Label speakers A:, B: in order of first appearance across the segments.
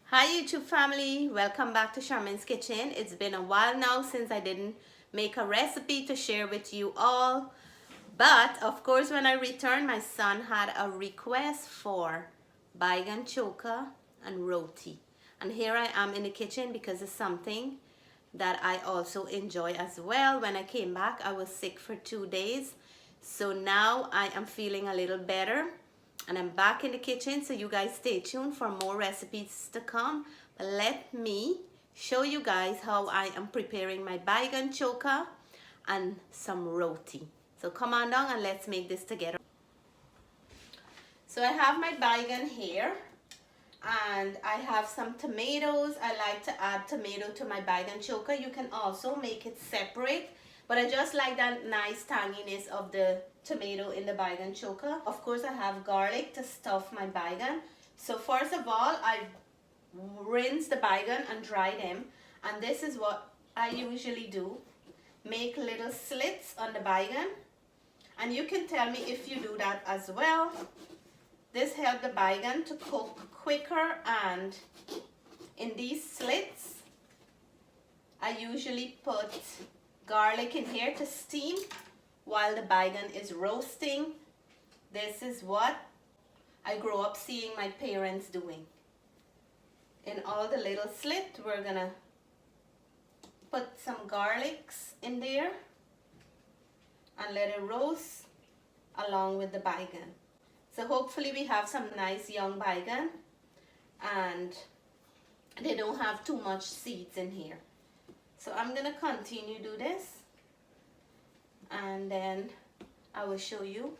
A: Hi YouTube family, welcome back to Charmaine's Kitchen. It's been a while now since I didn't make a recipe to share with you all. But of course when I returned, my son had a request for Baigan Choka and Roti. And here I am in the kitchen because it's something that I also enjoy as well. When I came back, I was sick for 2 days. So now I am feeling a little better. And I'm back in the kitchen, so you guys stay tuned for more recipes to come. But let me show you guys how I am preparing my Baigan Choka and some roti. So come on down and let's make this together. So I have my Baigan here and I have some tomatoes. I like to add tomato to my Baigan Choka. You can also make it separate, but I just like that nice tanginess of the tomato in the Baigan Choka. Of course, I have garlic to stuff my Baigan. So first of all, I rinse the Baigan and dry them. And this is what I usually do. Make little slits on the Baigan. And you can tell me if you do that as well. This helps the Baigan to cook quicker, and in these slits, I usually put garlic in here to steam while the Baigan is roasting. This is what I grew up seeing my parents doing. In all the little slits, we're gonna put some garlics in there and let it roast along with the Baigan. So hopefully we have some nice young Baigan and they don't have too much seeds in here. So I'm gonna continue do this and then I will show you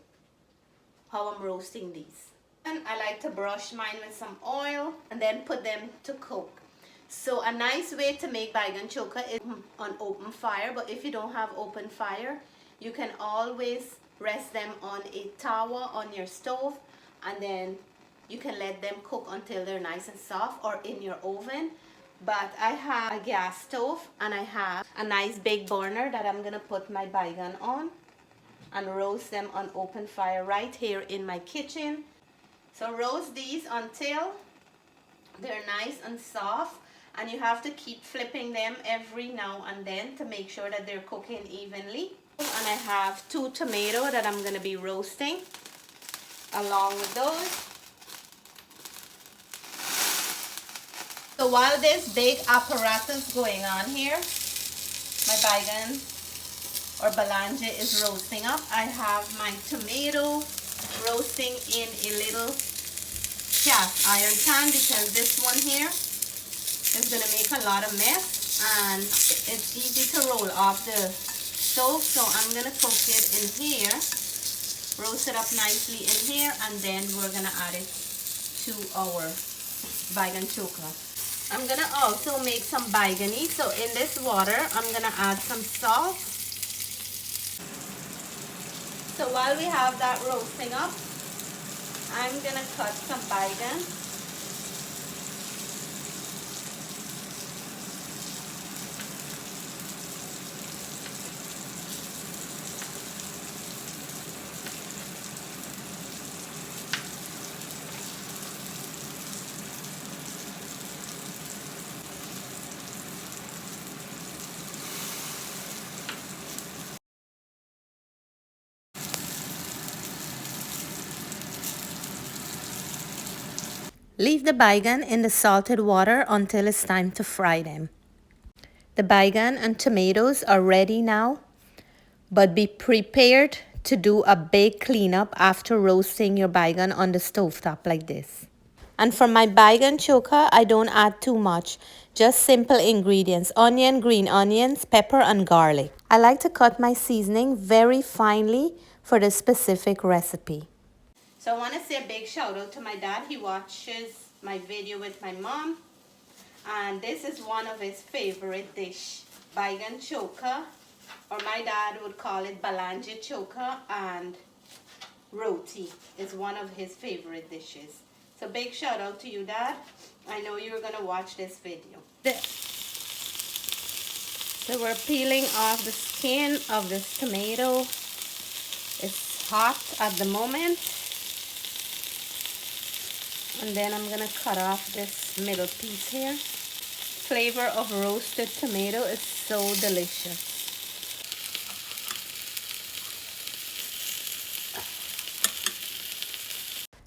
A: how I'm roasting these. And I like to brush mine with some oil and then put them to cook. So a nice way to make Baigan Choka is on open fire, but if you don't have open fire, you can always rest them on a tawa on your stove, and then you can let them cook until they're nice and soft, or in your oven. But I have a gas stove and I have a nice big burner that I'm gonna put my Baigan on and roast them on open fire right here in my kitchen. So roast these until they're nice and soft, and you have to keep flipping them every now and then to make sure that they're cooking evenly. And I have 2 tomatoes that I'm going to be roasting along with those. So while this big apparatus going on here, my Baigan or Baiganie is roasting up. I have my tomato roasting in a little cast iron pan because this one here is going to make a lot of mess and it's easy to roll off the stove. So I'm going to cook it in here, roast it up nicely in here, and then we're going to add it to our Baigan Choka. I'm going to also make some Baiganie. So in this water, I'm going to add some salt. So while we have that roasting up, I'm going to cut some Baigan. Leave the Baigan in the salted water until it's time to fry them. The Baigan and tomatoes are ready now, but be prepared to do a big cleanup after roasting your Baigan on the stovetop like this. And for my Baigan Choka, I don't add too much, just simple ingredients: onion, green onions, pepper, and garlic. I like to cut my seasoning very finely for the specific recipe. So I want to say a big shout out to my dad. He watches my video with my mom, and this is one of his favorite dish, Baigan Choka, or my dad would call it Baigan Choka, and Roti is one of his favorite dishes. So big shout out to you, Dad. I know you're gonna watch this video. So we're peeling off the skin of this tomato. It's hot at the moment. And then I'm gonna cut off this middle piece here. Flavor of roasted tomato is so delicious.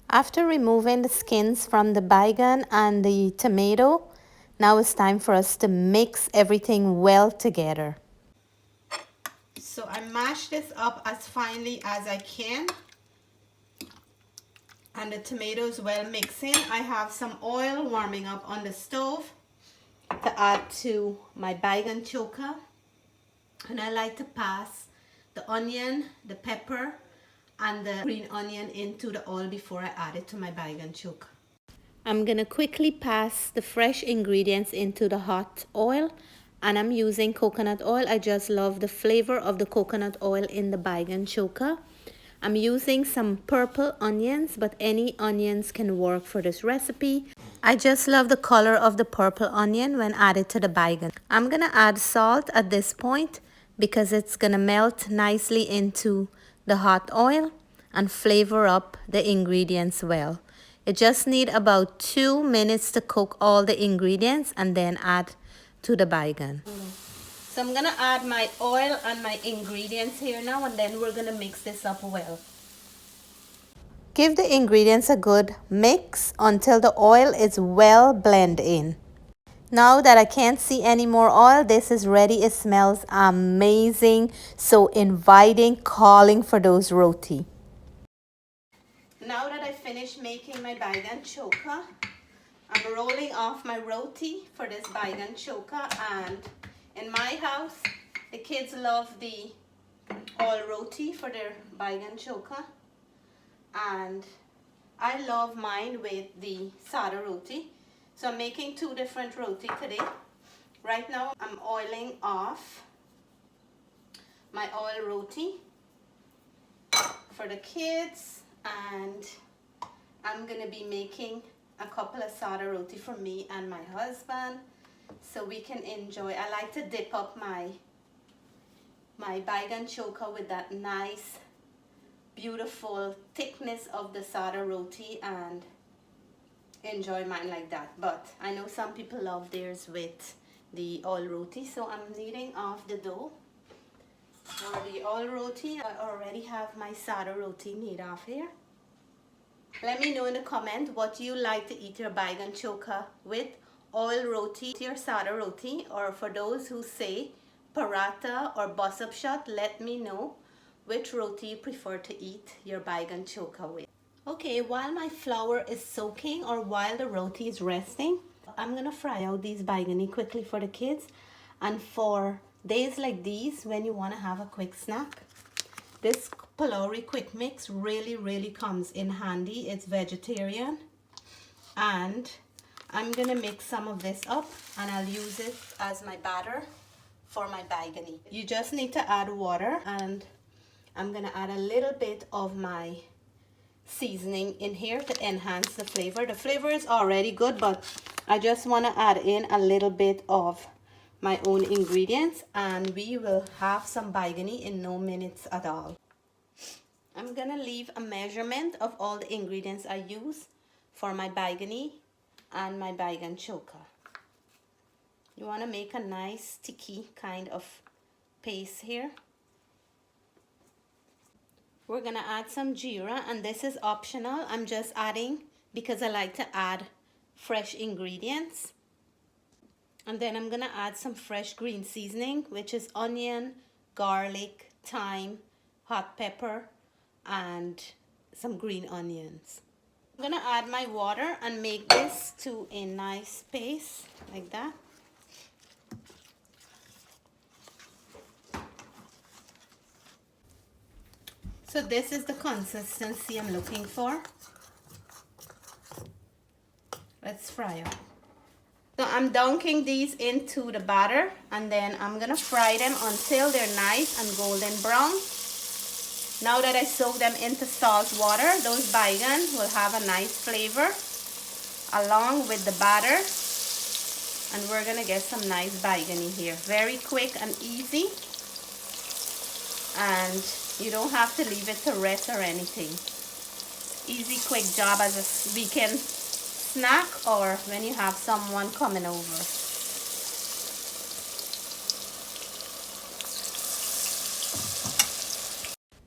A: After removing the skins from the baigan and the tomato, now it's time for us to mix everything well together. So I mash this up as finely as I can. And the tomatoes well mixing. I have some oil warming up on the stove to add to my Baigan Choka. And I like to pass the onion, the pepper, and the green onion into the oil before I add it to my Baigan Choka. I'm gonna quickly pass the fresh ingredients into the hot oil, and I'm using coconut oil. I just love the flavor of the coconut oil in the Baigan Choka. I'm using some purple onions, but any onions can work for this recipe. I just love the color of the purple onion when added to the baigan. I'm gonna add salt at this point because it's gonna melt nicely into the hot oil and flavor up the ingredients well. You just need about 2 minutes to cook all the ingredients and then add to the baigan. So I'm gonna add my oil and my ingredients here now, and then we're gonna mix this up well. Give the ingredients a good mix until the oil is well blended in. Now that I can't see any more oil, this is ready. It smells amazing, so inviting, calling for those roti. Now that I finished making my Baigan Choka, I'm rolling off my roti for this Baigan Choka, and in my house, the kids love the all roti for their Baigan Choka, and I love mine with the sada roti. So I'm making 2 different roti today. Right now I'm oiling off my oil roti for the kids, and I'm gonna be making a couple of sada roti for me and my husband so we can enjoy. I like to dip up my Baigan Choka with that nice beautiful thickness of the sada roti and enjoy mine like that. But I know some people love theirs with the all roti, so I'm kneading off the dough for the all roti. I already have my sada roti knead off here. Let me know in the comment what you like to eat your Baigan Choka with, oil roti or sada roti, or for those who say paratha or bus up shot, let me know which roti you prefer to eat your Baigan Choka with. Okay, while my flour is soaking or while the roti is resting, I'm gonna fry out these Baiganie quickly for the kids. And for days like these when you wanna have a quick snack, this Pholourie quick mix really comes in handy. It's vegetarian, and I'm gonna mix some of this up and I'll use it as my batter for my Baiganie. You just need to add water, and I'm gonna add a little bit of my seasoning in here to enhance the flavor. The flavor is already good, but I just want to add in a little bit of my own ingredients, and we will have some Baiganie in no minutes at all. I'm gonna leave a measurement of all the ingredients I use for my Baiganie and my Baigan Choka. You want to make a nice sticky kind of paste here. We're gonna add some geera, and this is optional. I'm just adding because I like to add fresh ingredients. And then I'm gonna add some fresh green seasoning, which is onion, garlic, thyme, hot pepper, and some green onions. I'm gonna add my water and make this to a nice paste like that. So this is the consistency I'm looking for. Let's fry them. So I'm dunking these into the batter, and then I'm gonna fry them until they're nice and golden brown. Now that I soak them into salt water, those baigan will have a nice flavor along with the batter, and we're gonna get some nice Baiganie here. Very quick and easy, and you don't have to leave it to rest or anything. Easy, quick job as we can snack or when you have someone coming over.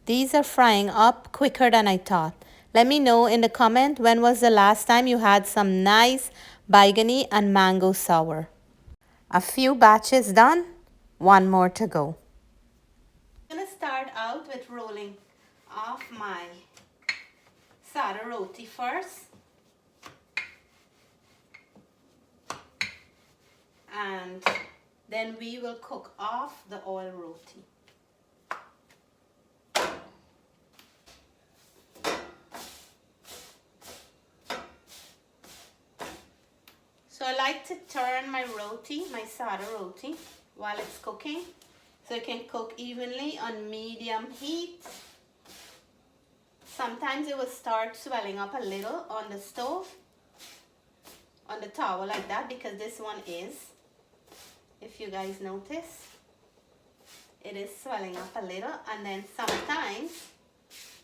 A: These are frying up quicker than I thought. Let me know in the comment when was the last time you had some nice Baiganie and mango sour. A few batches done, one more to go. I'm gonna start out with rolling off my sada roti first. And then we will cook off the oil roti. So I like to turn my roti, my sada roti, while it's cooking, so it can cook evenly on medium heat. Sometimes it will start swelling up a little on the stove, on the towel like that, because this one is, if you guys notice, it is swelling up a little. And then sometimes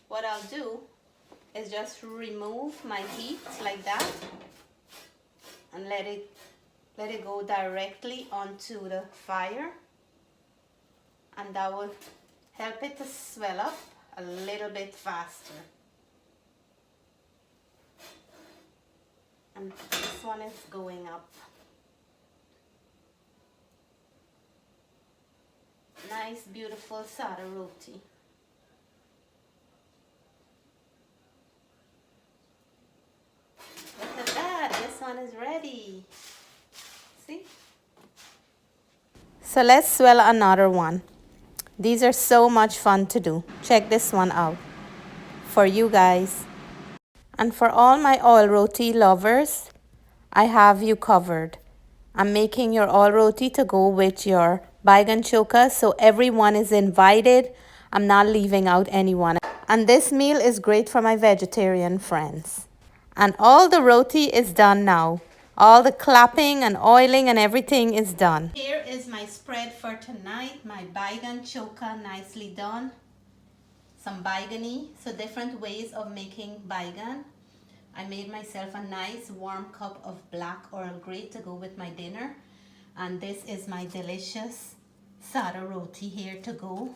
A: what I'll do is just remove my heat like that and let it go directly onto the fire, and that will help it to swell up a little bit faster. And this one is going up. Nice, beautiful sada roti. Look at that, this one is ready. See? So let's swell another one. These are so much fun to do. Check this one out for you guys. And for all my oil roti lovers, I have you covered. I'm making your oil roti to go with your Baigan Choka, so everyone is invited. I'm not leaving out anyone. And this meal is great for my vegetarian friends. And all the roti is done now. All the clapping and oiling and everything is done. Here is my spread for tonight. My Baigan Choka, nicely done. Some Baiganie, so different ways of making Baigan. I made myself a nice warm cup of black Earl Grey to go with my dinner. And this is my delicious sada roti here to go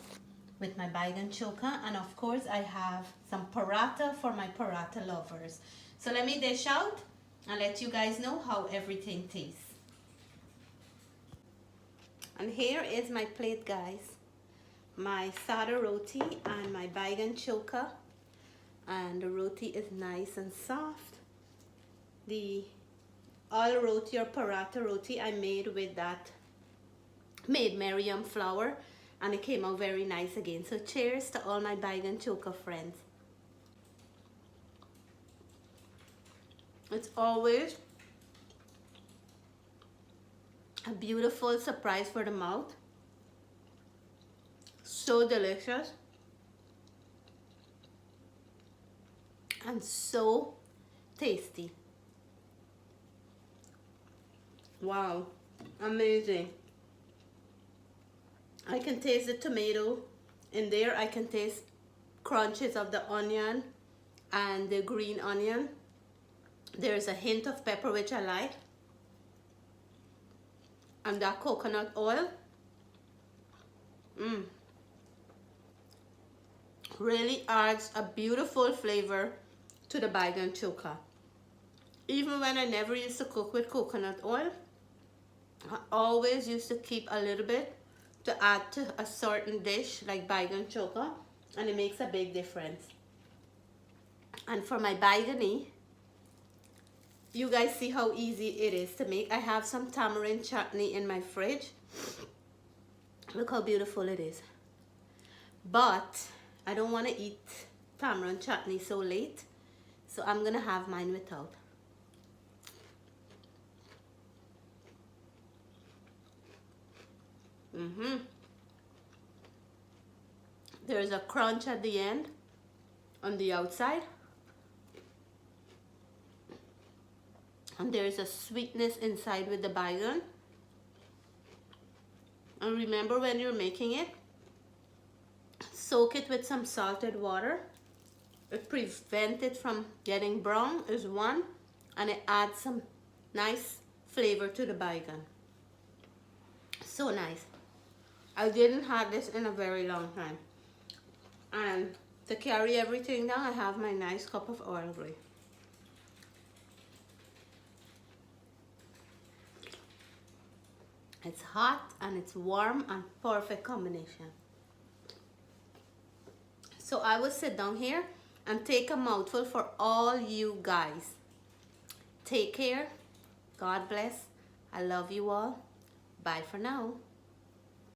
A: with my Baigan Choka. And of course I have some paratha for my paratha lovers. So let me dish out and let you guys know how everything tastes. And here is my plate, guys. My sada roti and my Baigan Choka. And the roti is nice and soft. The oil roti or paratha roti I made with that made Miriam flour, and it came out very nice again. So cheers to all my Baigan Choka friends. It's always a beautiful surprise for the mouth. So delicious. And so tasty. Wow, amazing. I can taste the tomato in there. I can taste crunches of the onion and the green onion. There's a hint of pepper, which I like. And that coconut oil. Really adds a beautiful flavor to the Baigan Choka. Even when I never used to cook with coconut oil, I always used to keep a little bit to add to a certain dish like Baigan Choka, and it makes a big difference. And for my Baiganie, you guys see how easy it is to make. I have some tamarind chutney in my fridge. Look how beautiful it is. But I don't want to eat tamarind chutney so late, so I'm gonna have mine without. There's a crunch at the end on the outside, and there's a sweetness inside with the Baigan. And remember, when you're making it, soak it with some salted water. It prevents it from getting brown is one. and it adds some nice flavor to the baigan. So nice. I didn't have this in a very long time. And to carry everything down, I have my nice cup of Earl Grey. It's hot and it's warm and perfect combination. So I will sit down here and take a mouthful for all you guys. Take care. God bless. I love you all. Bye for now.